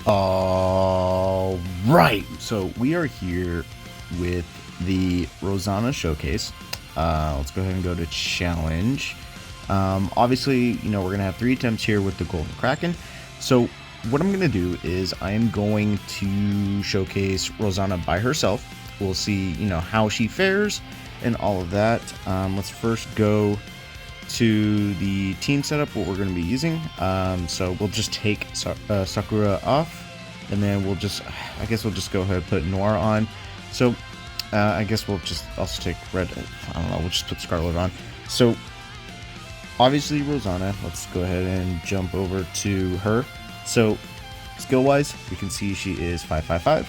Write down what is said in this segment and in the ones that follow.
All right, so we are here with the Rosanna showcase. Let's go ahead and go to challenge. Obviously, we're gonna have 3 attempts here with the Golden Kraken. So what I'm gonna do is I am going to showcase Rosanna by herself. We'll see, how she fares and all of that. Let's first go to the team setup, what we're going to be using. So we'll just take Sakura off, and then we'll just go ahead and put Noir on. So I guess we'll just also take red. I don't know, we'll just put Scarlet on. So obviously Rosanna, let's go ahead and jump over to her. So skill wise, we can see she is 555.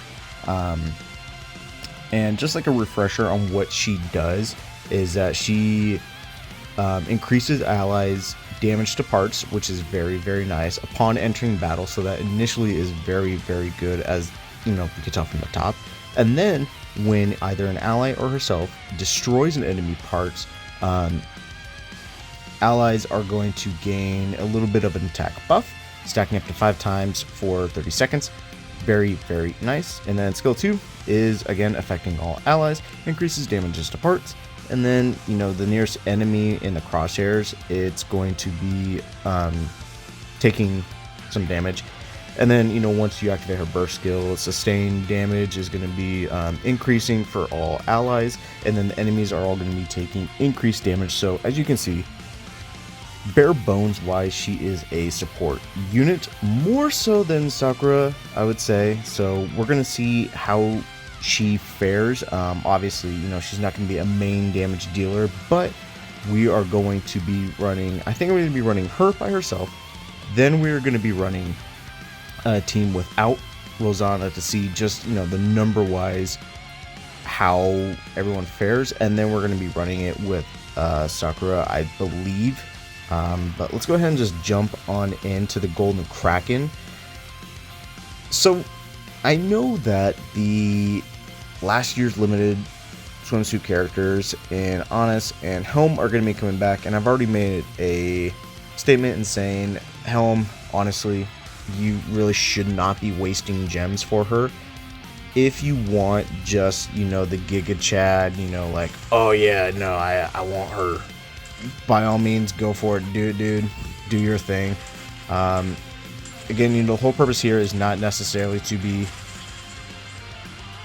And just like a refresher on what she does is that she increases allies damage to parts, which is very, very nice upon entering battle. So that initially is very, very good, as we can tell from the top. And then when either an ally or herself destroys an enemy parts, allies are going to gain a little bit of an attack buff, stacking up to 5 times for 30 seconds. Very, very nice. And then skill 2 is again affecting all allies, increases damages to parts. And then, the nearest enemy in the crosshairs, it's going to be taking some damage. And then, once you activate her burst skill, sustained damage is going to be increasing for all allies. And then the enemies are all going to be taking increased damage. So as you can see, bare bones wise, she is a support unit, more so than Sakura, I would say. So we're going to see how she fares. Obviously, she's not going to be a main damage dealer, but we are going to be running, I think we're going to be running her by herself. Then we're going to be running a team without Rosanna to see just, the number wise how everyone fares. And then we're going to be running it with Sakura, I believe. But let's go ahead and just jump on into the Golden Kraken. So I know that the last year's limited swimsuit characters in Honest and Helm are going to be coming back, and I've already made a statement in saying, Helm, honestly, you really should not be wasting gems for her. If you want just, the Giga Chad, like, oh yeah, no, I want her, by all means, go for it, do it, dude, do your thing. Again, the whole purpose here is not necessarily to be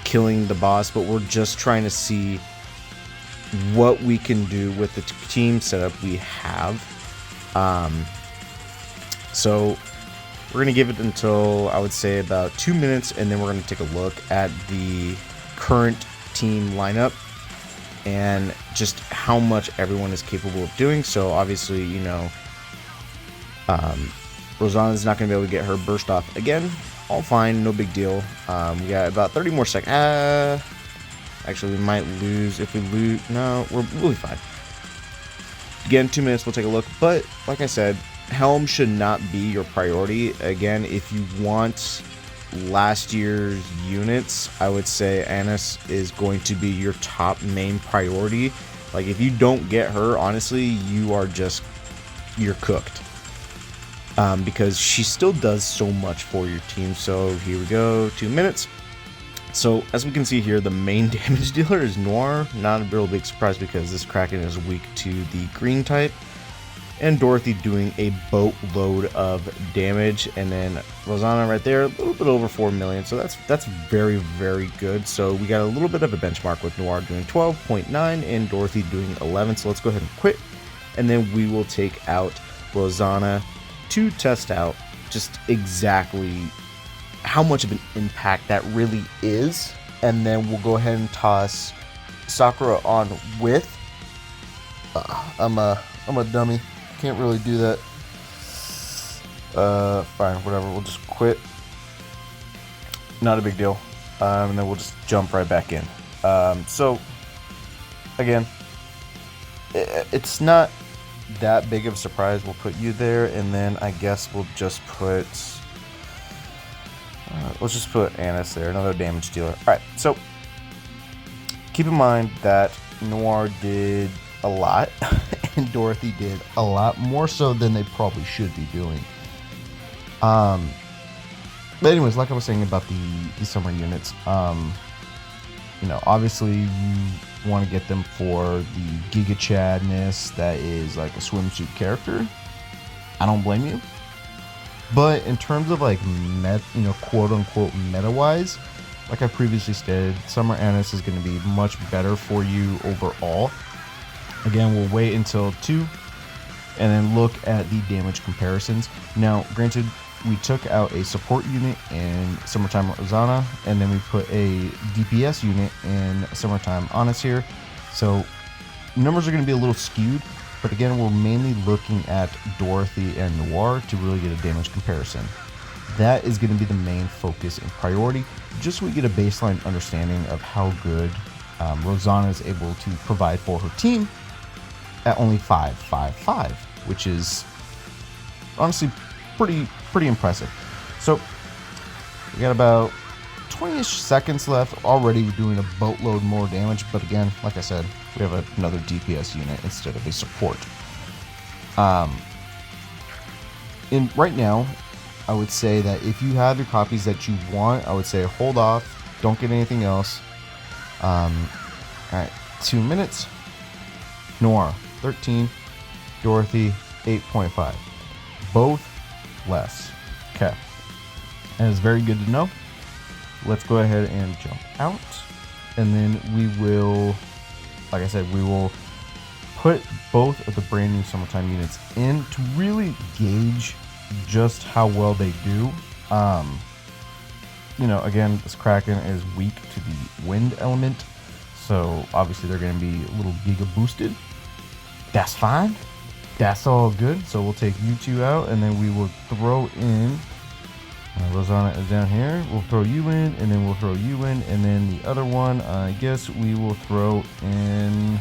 killing the boss, but we're just trying to see what we can do with the team setup we have. So we're going to give it until, I would say, about 2 minutes, and then we're going to take a look at the current team lineup and just how much everyone is capable of doing. So obviously, Rosanna's not going to be able to get her burst off again. All fine, no big deal. We got about 30 more seconds. Actually, we might lose. If we lose, no, we'll be fine. Again, 2 minutes, we'll take a look. But like I said, Helm should not be your priority. Again, if you want last year's units, I would say Annis is going to be your top main priority. Like, if you don't get her, honestly, you're cooked. Because she still does so much for your team. So here we go, 2 minutes. So as we can see here, the main damage dealer is Noir. Not a real big surprise because this Kraken is weak to the green type. And Dorothy doing a boatload of damage. And then Rosanna right there, a little bit over 4 million. So that's very, very good. So we got a little bit of a benchmark with Noir doing 12.9 and Dorothy doing 11. So let's go ahead and quit. And then we will take out Rosanna to test out just exactly how much of an impact that really is. And then we'll go ahead and toss Sakura on with I'm a dummy, can't really do that. Fine, whatever, we'll just quit, not a big deal. And then we'll just jump right back in. So again, it's not that big of a surprise. We'll put you there, and then I guess we'll just put let's just put Annis there, another damage dealer. Alright, so keep in mind that Noir did a lot and Dorothy did a lot more so than they probably should be doing. But anyways, like I was saying about the summer units, obviously you want to get them for the Giga Chadness that is like a swimsuit character. I don't blame you. But in terms of like quote unquote meta wise, like I previously stated, Summer Annis is going to be much better for you overall. Again, we'll wait until 2 and then look at the damage comparisons. Now, granted, we took out a support unit in Summertime Rosanna, and then we put a DPS unit in Summertime Annis here. So numbers are going to be a little skewed, but again, we're mainly looking at Dorothy and Noir to really get a damage comparison. That is going to be the main focus and priority, just so we get a baseline understanding of how good Rosanna is able to provide for her team at only 555, which is honestly pretty impressive. So we got about 20-ish seconds left. Already we're doing a boatload more damage, but again, like I said, we have another DPS unit instead of a support. And right now, I would say that if you have your copies that you want, I would say hold off, don't get anything else. Alright, 2 minutes. Noir 13, Dorothy 8.5, both less. Okay, and it's very good to know. Let's go ahead and jump out, and then we will, like I said, we will put both of the brand new Summertime units in to really gauge just how well they do. Again, this Kraken is weak to the wind element, so obviously they're going to be a little giga boosted. That's fine. That's all good. So we'll take you two out, and then we will throw in Rosanna is down here. We'll throw you in, and then we'll throw you in, and then the other one, I guess we will throw in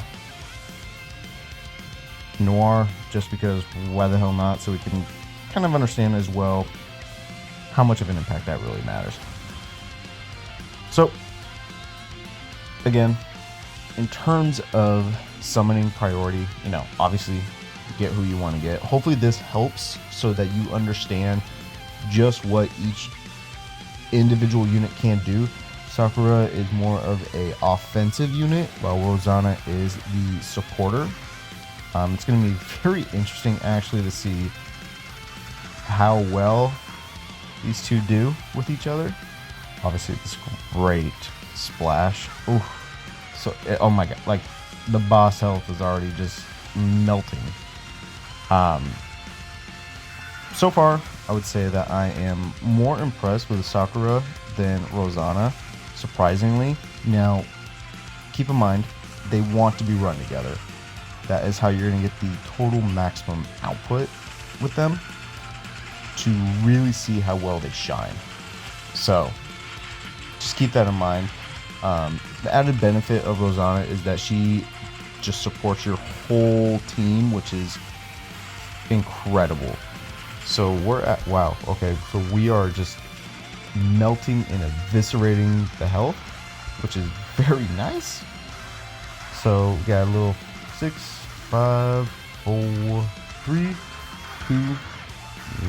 Noir, just because why the hell not, so we can kind of understand as well how much of an impact that really matters. So again, in terms of summoning priority, obviously get who you want to get. Hopefully this helps so that you understand just what each individual unit can do. Sakura is more of a offensive unit, while Rosanna is the supporter. It's going to be very interesting actually to see how well these two do with each other. Obviously this great splash. Ooh. So, oh my god, like the boss health is already just melting. So far, I would say that I am more impressed with Sakura than Rosanna, surprisingly. Now, keep in mind, they want to be run together. That is how you're going to get the total maximum output with them to really see how well they shine. So, just keep that in mind. The added benefit of Rosanna is that she just supports your whole team, which is incredible. So we're at, wow, okay, so we are just melting and eviscerating the health, which is very nice. So we got a little 6, 5, 4, 3, 2,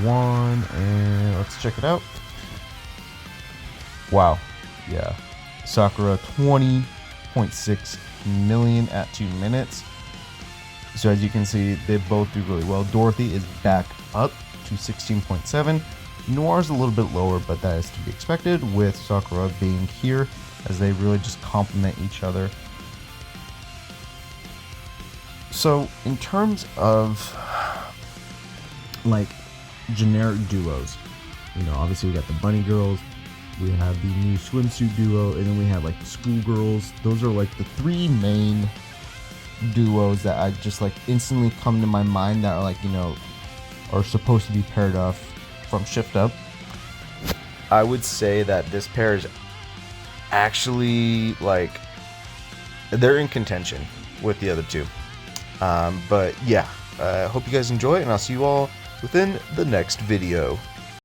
1, and let's check it out. Wow, yeah. Sakura 20.6 million at 2 minutes. So as you can see, they both do really well. Dorothy is back up to 16.7. Noir's a little bit lower, but that is to be expected with Sakura being here, as they really just complement each other. So in terms of like generic duos, obviously we got the bunny girls, we have the new swimsuit duo, and then we have like the schoolgirls. Those are like the 3 main duos that I just like instantly come to my mind that are like, are supposed to be paired off from Shift Up. I would say that this pair is actually like, they're in contention with the other two. But yeah, I hope you guys enjoy, and I'll see you all within the next video.